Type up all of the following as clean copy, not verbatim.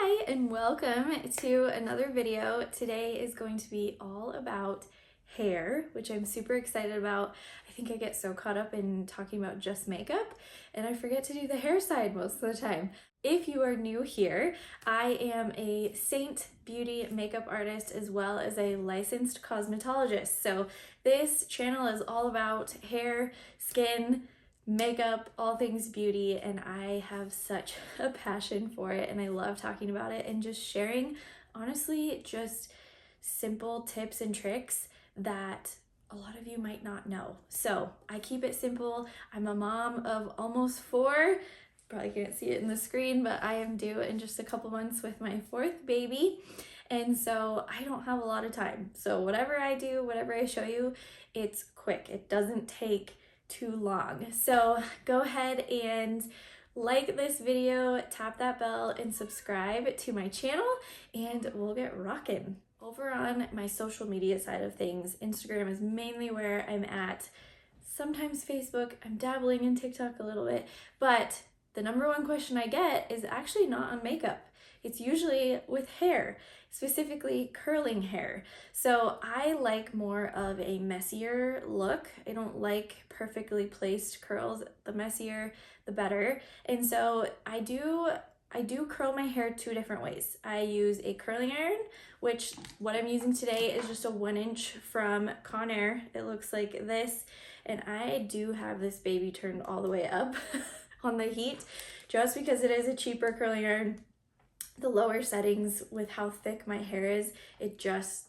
Hi and welcome to another video. Today is going to be all about hair, which I'm super excited about. I think I get so caught up in talking about just makeup and I forget to do the hair side most of the time. If you are new here, I am a Saint beauty makeup artist as well as a licensed cosmetologist. So this channel is all about hair, skin, makeup, all things beauty, and I have such a passion for it and I love talking about it and just sharing, honestly, just simple tips and tricks that a lot of you might not know. So I keep it simple. I'm a mom of almost 4. Probably can't see it in the screen, but I am due in just a couple months with my 4th baby. And so I don't have a lot of time. So whatever I do, whatever I show you, it's quick. It doesn't take too long. So go ahead and like this video, tap that bell, and subscribe to my channel, and we'll get rocking. Over on my social media side of things, Instagram is mainly where I'm at. Sometimes Facebook, I'm dabbling in TikTok a little bit, but the number one question I get is actually not on makeup. It's usually with hair, specifically curling hair. So I like more of a messier look. I don't like perfectly placed curls. The messier, the better. And so I do curl my hair 2 different ways. I use a curling iron, which what I'm using today is just a 1-inch from Conair. It looks like this. And I do have this baby turned all the way up on the heat just because it is a cheaper curling iron. The lower settings with how thick my hair is, it just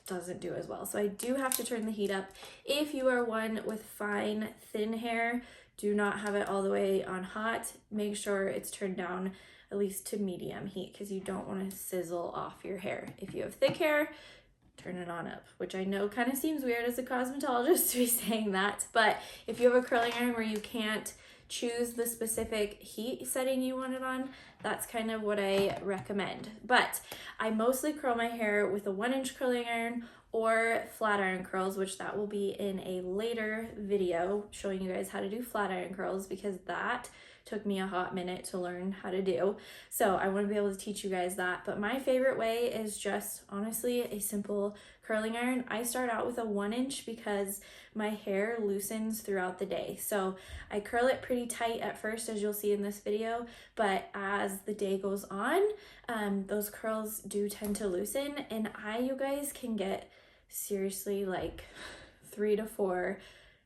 doesn't do as well. So I do have to turn the heat up. If you are one with fine, thin hair, do not have it all the way on hot. Make sure it's turned down at least to medium heat because you don't want to sizzle off your hair. If you have thick hair, turn it on up, which I know kind of seems weird as a cosmetologist to be saying that, but if you have a curling iron where you can't choose the specific heat setting you want it on, that's kind of what I recommend. But I mostly curl my hair with a 1-inch curling iron or flat iron curls, which that will be in a later video showing you guys how to do flat iron curls because that took me a hot minute to learn how to do. So I want to be able to teach you guys that. But my favorite way is just honestly a simple curling iron. I start out with a 1-inch because my hair loosens throughout the day. So I curl it pretty tight at first, as you'll see in this video, but as the day goes on, those curls do tend to loosen, and you guys can get seriously like 3 to 4,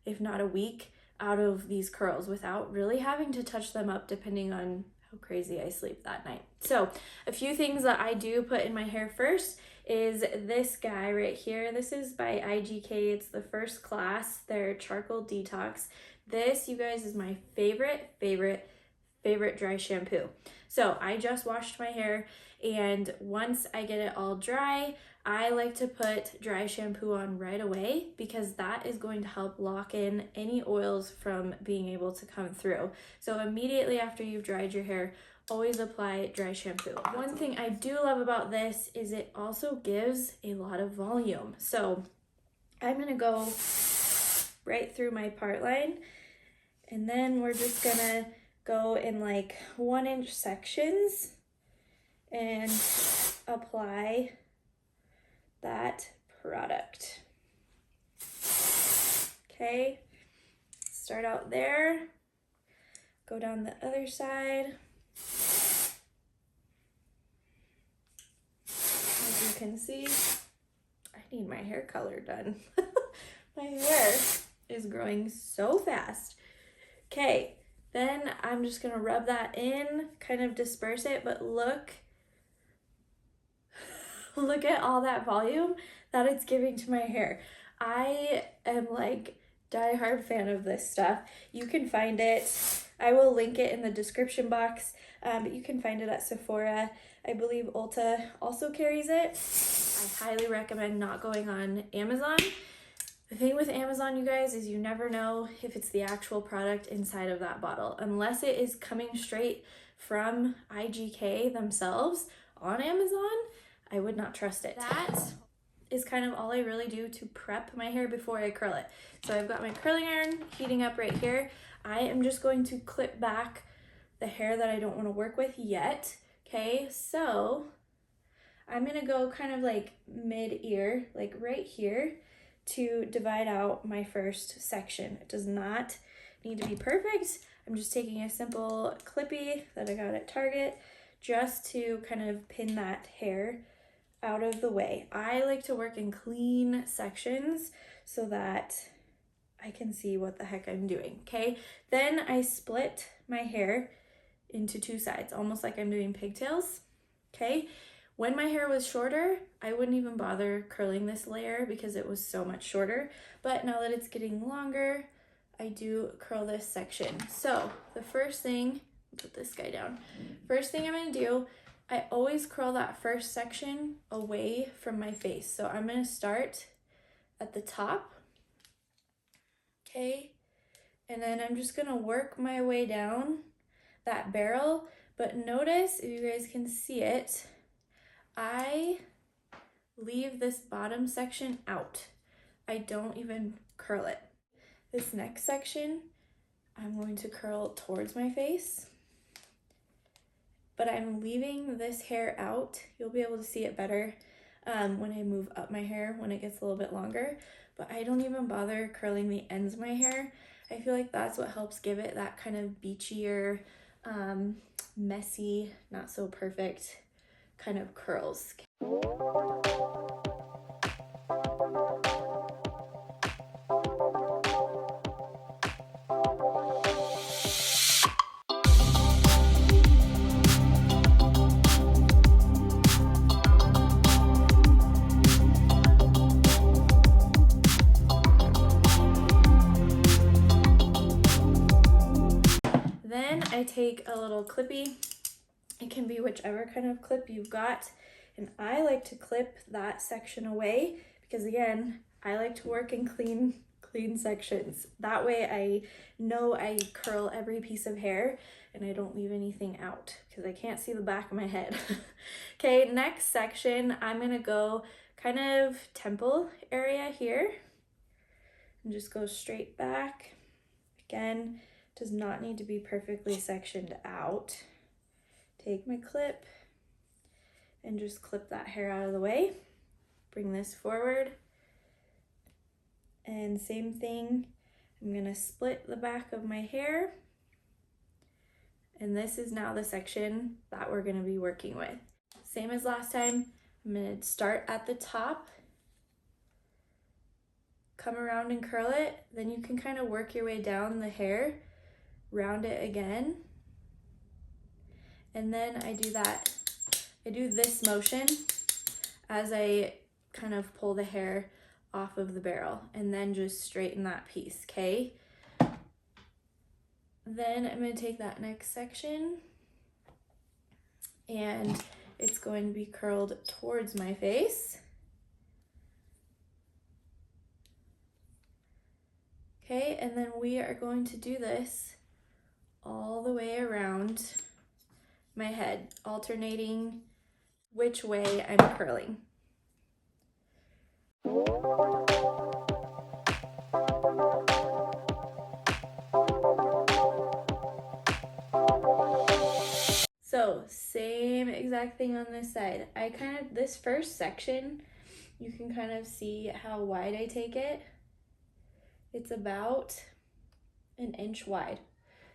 if not a week, out of these curls without really having to touch them up depending on how crazy I sleep that night. So a few things that I do put in my hair first is this guy right here. This is by IGK. It's the First Class, their charcoal detox. This, you guys, is my favorite dry shampoo. So I just washed my hair, and once I get it all dry, I like to put dry shampoo on right away because that is going to help lock in any oils from being able to come through. So immediately after you've dried your hair, always apply dry shampoo. One thing I do love about this is it also gives a lot of volume. So I'm gonna go right through my part line, and then we're just gonna go in like 1-inch sections and apply that product. Okay, start out there, go down the other side. As you can see, I need my hair color done. My hair is growing so fast. Okay, then I'm just gonna rub that in, kind of disperse it, but look at all that volume that it's giving to my hair. I am like diehard fan of this stuff. You can find it, I will link it in the description box, but you can find it at Sephora. I believe Ulta also carries it. I highly recommend not going on Amazon. The thing with Amazon, you guys, is you never know if it's the actual product inside of that bottle. Unless it is coming straight from IGK themselves on Amazon, I would not trust it. That is kind of all I really do to prep my hair before I curl it. So I've got my curling iron heating up right here. I am just going to clip back the hair that I don't want to work with yet Okay, so I'm gonna go kind of like mid-ear, like right here, to divide out my first section. It does not need to be perfect. I'm just taking a simple clippy that I got at Target just to kind of pin that hair out of the way. I like to work in clean sections so that I can see what the heck I'm doing, okay? Then I split my hair into two sides, almost like I'm doing pigtails, okay? When my hair was shorter, I wouldn't even bother curling this layer because it was so much shorter. But now that it's getting longer, I do curl this section. So the first thing, put this guy down. First thing I'm gonna do, I always curl that first section away from my face. So I'm gonna start at the top, okay? And then I'm just gonna work my way down that barrel. But notice, if you guys can see it, I leave this bottom section out. I don't even curl it. This next section, I'm going to curl towards my face, but I'm leaving this hair out. You'll be able to see it better when I move up my hair when it gets a little bit longer, but I don't even bother curling the ends of my hair. I feel like that's what helps give it that kind of beachier, messy, not so perfect kind of curls. Then I take a little clippy. It can be whichever kind of clip you've got. And I like to clip that section away because, again, I like to work in clean sections. That way I know I curl every piece of hair and I don't leave anything out because I can't see the back of my head. Okay, next section, I'm gonna go kind of temple area here and just go straight back. Again, does not need to be perfectly sectioned out. Take my clip and just clip that hair out of the way. Bring this forward. And same thing, I'm gonna split the back of my hair. And this is now the section that we're gonna be working with. Same as last time, I'm gonna start at the top, come around and curl it, then you can kind of work your way down the hair, round it again, and then I do this motion as I kind of pull the hair off of the barrel and then just straighten that piece, okay? Then I'm gonna take that next section and it's going to be curled towards my face. Okay, and then we are going to do this all the way around my head, alternating which way I'm curling. So same exact thing on this side. This first section, you can kind of see how wide I take it. It's about an inch wide.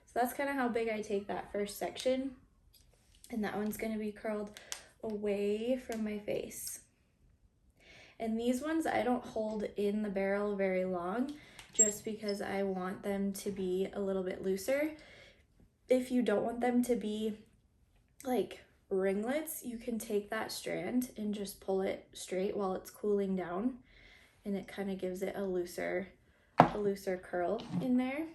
So that's kind of how big I take that first section. And that one's gonna be curled away from my face. And these ones I don't hold in the barrel very long just because I want them to be a little bit looser. If you don't want them to be like ringlets, you can take that strand and just pull it straight while it's cooling down, and it kind of gives it a looser curl in there.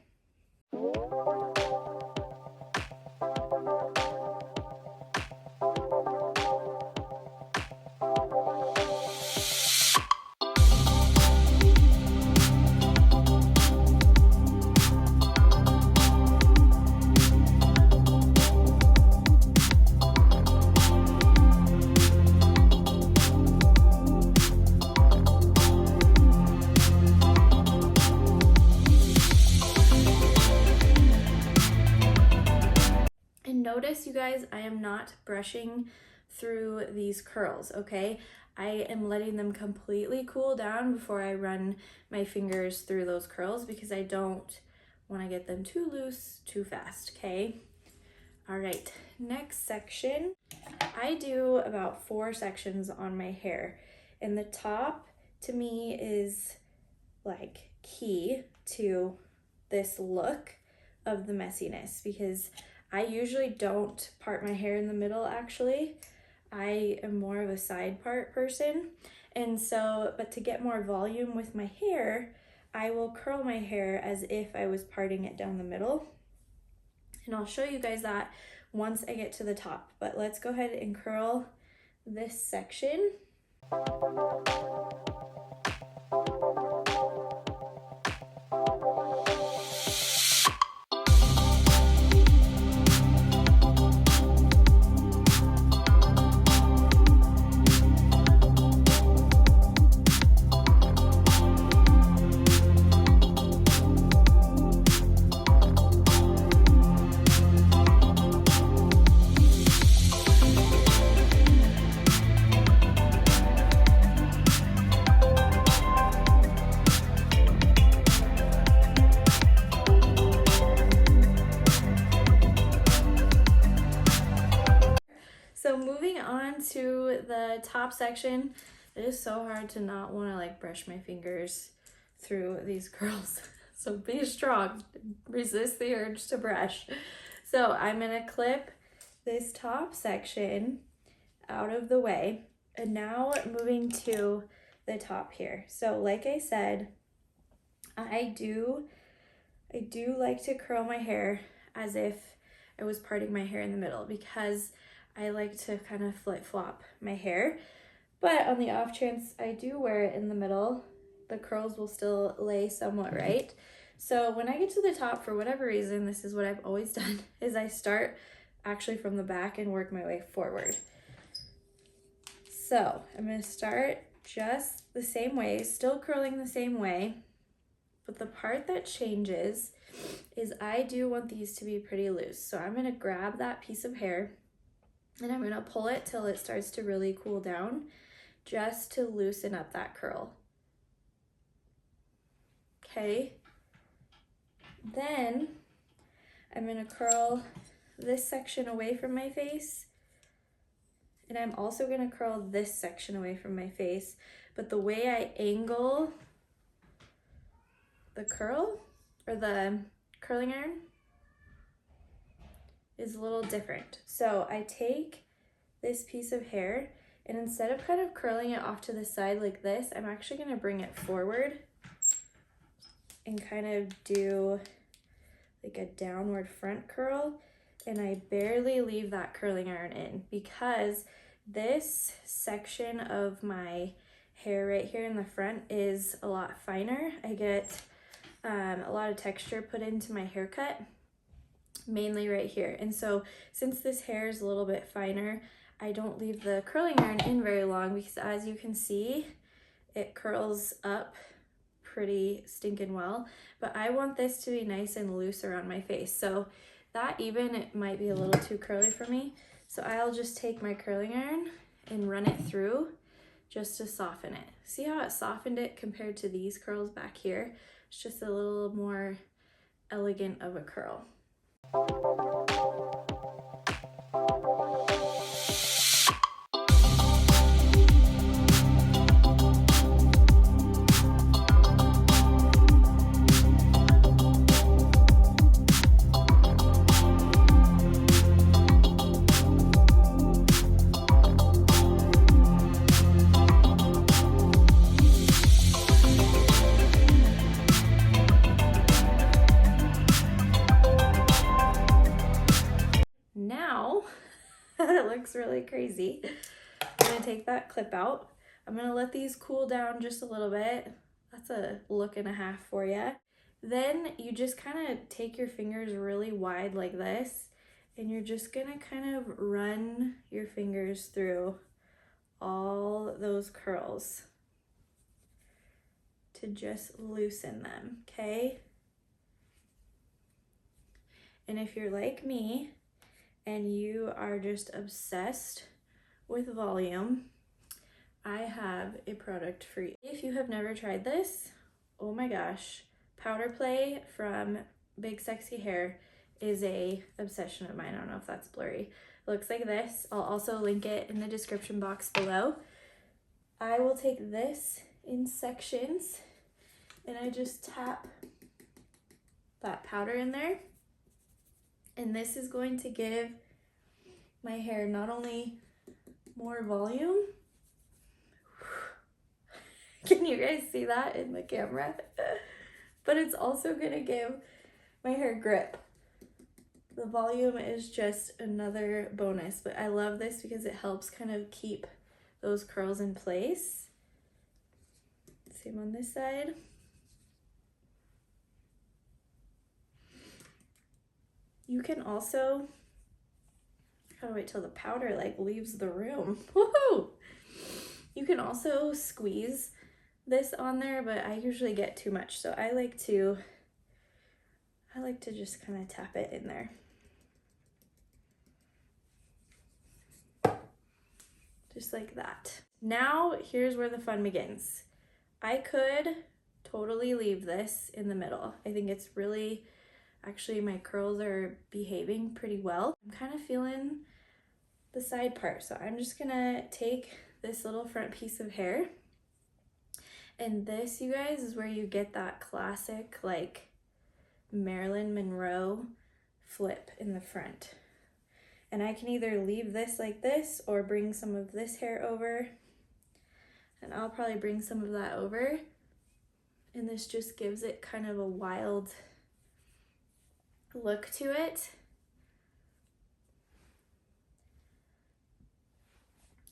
guys, I am not brushing through these curls, okay? I am letting them completely cool down before I run my fingers through those curls because I don't want to get them too loose too fast, okay? All right, next section. I do about 4 sections on my hair, and the top to me is like key to this look of the messiness because I usually don't part my hair in the middle actually. I am more of a side part person, and so, but to get more volume with my hair, I will curl my hair as if I was parting it down the middle. And I'll show you guys that once I get to the top, but let's go ahead and curl this section. So moving on to the top section, it is so hard to not want to like brush my fingers through these curls. So be strong, resist the urge to brush. So I'm gonna clip this top section out of the way. And now moving to the top here. So like I said, I do like to curl my hair as if I was parting my hair in the middle because I like to kind of flip-flop my hair. But on the off chance I do wear it in the middle, the curls will still lay somewhat right. So when I get to the top, for whatever reason, this is what I've always done, is I start actually from the back and work my way forward. So I'm gonna start just the same way, still curling the same way, but the part that changes is I do want these to be pretty loose. So I'm gonna grab that piece of hair and I'm gonna pull it till it starts to really cool down, just to loosen up that curl. Okay. Then I'm gonna curl this section away from my face, and I'm also gonna curl this section away from my face, but the way I angle the curl, or the curling iron, is a little different. So I take this piece of hair, and instead of kind of curling it off to the side like this, I'm actually gonna bring it forward and kind of do like a downward front curl, and I barely leave that curling iron in because this section of my hair right here in the front is a lot finer. I get a lot of texture put into my haircut, mainly right here. And so since this hair is a little bit finer, I don't leave the curling iron in very long because, as you can see, it curls up pretty stinking well, but I want this to be nice and loose around my face. So that even, it might be a little too curly for me. So I'll just take my curling iron and run it through just to soften it. See how it softened it compared to these curls back here? It's just a little more elegant of a curl. Now, it looks really crazy. I'm gonna take that clip out. I'm gonna let these cool down just a little bit. That's a look and a half for you. Then you just kind of take your fingers really wide like this, and you're just gonna kind of run your fingers through all those curls to just loosen them, okay? And if you're like me and you are just obsessed with volume, I have a product for you. If you have never tried this, oh my gosh, Powder Play from Big Sexy Hair is a obsession of mine. I don't know if that's blurry. It looks like this. I'll also link it in the description box below. I will take this in sections and I just tap that powder in there. And this is going to give my hair not only more volume, can you guys see that in the camera? But it's also gonna give my hair grip. The volume is just another bonus, but I love this because it helps kind of keep those curls in place. Same on this side. You can also, I gotta wait till the powder like leaves the room. Woohoo! You can also squeeze this on there, but I usually get too much, so I like to just kind of tap it in there. Just like that. Now, here's where the fun begins. I could totally leave this in the middle. I think it's really, actually my curls are behaving pretty well. I'm kind of feeling the side part, so I'm just gonna take this little front piece of hair, and this, you guys, is where you get that classic like Marilyn Monroe flip in the front. And I can either leave this like this or bring some of this hair over, and I'll probably bring some of that over, and this just gives it kind of a wild look to it.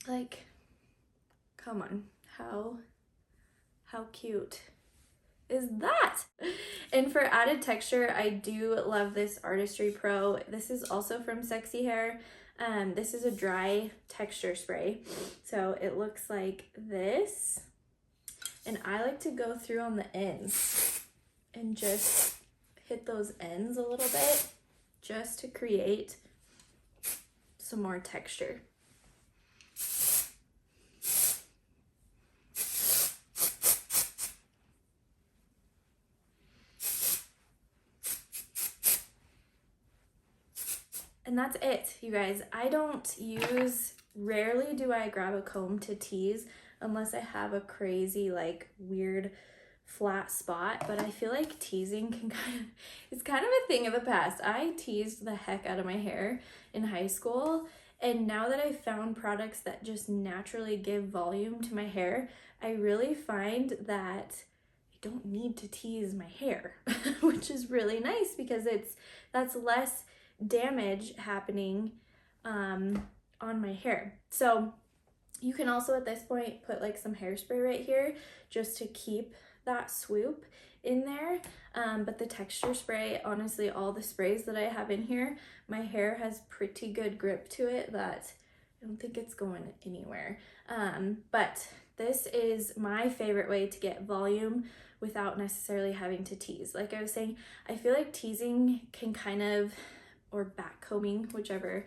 Like, come on, how cute is that? And for added texture, I do love this Artistry Pro. This is also from Sexy Hair. This is a dry texture spray. So it looks like this. And I like to go through on the ends and just hit those ends a little bit just to create some more texture. And that's it, you guys. I don't use, rarely do I grab a comb to tease unless I have a crazy, like, weird flat spot, but I feel like teasing can it's kind of a thing of the past. I teased the heck out of my hair in high school, and now that I've found products that just naturally give volume to my hair, I really find that I don't need to tease my hair, which is really nice because that's less damage happening on my hair. So you can also at this point put like some hairspray right here just to keep that swoop in there, but the texture spray, honestly, all the sprays that I have in here, my hair has pretty good grip to it that I don't think it's going anywhere. But this is my favorite way to get volume without necessarily having to tease. Like I was saying, I feel like teasing can kind of, or backcombing, whichever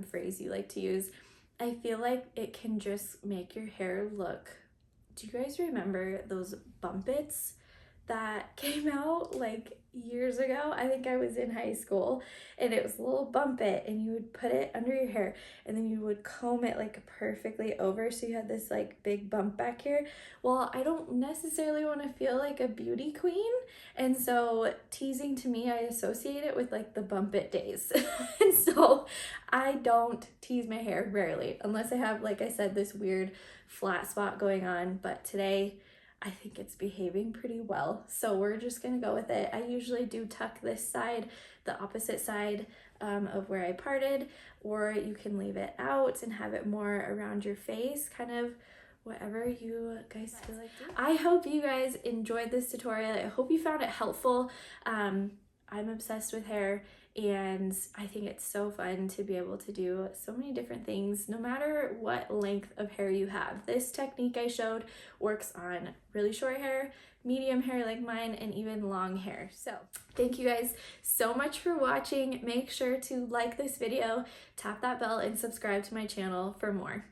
phrase you like to use, I feel like it can just make your hair look, do you guys remember those bumpets that came out like years ago? I think I was in high school, and it was a little bumpet, and you would put it under your hair and then you would comb it like perfectly over so you had this like big bump back here. Well, I don't necessarily want to feel like a beauty queen, and so teasing, to me, I associate it with like the bumpet days. And so I don't tease my hair, rarely, unless I have, like I said, this weird flat spot going on. But today I think it's behaving pretty well, so we're just gonna go with it. I usually do tuck this side, the opposite side of where I parted, or you can leave it out and have it more around your face, kind of whatever you guys feel like doing. I hope you guys enjoyed this tutorial. I hope you found it helpful. I'm obsessed with hair, and I think it's so fun to be able to do so many different things no matter what length of hair you have. This technique I showed works on really short hair, medium hair like mine, and even long hair. So thank you guys so much for watching. Make sure to like this video, tap that bell, and subscribe to my channel for more.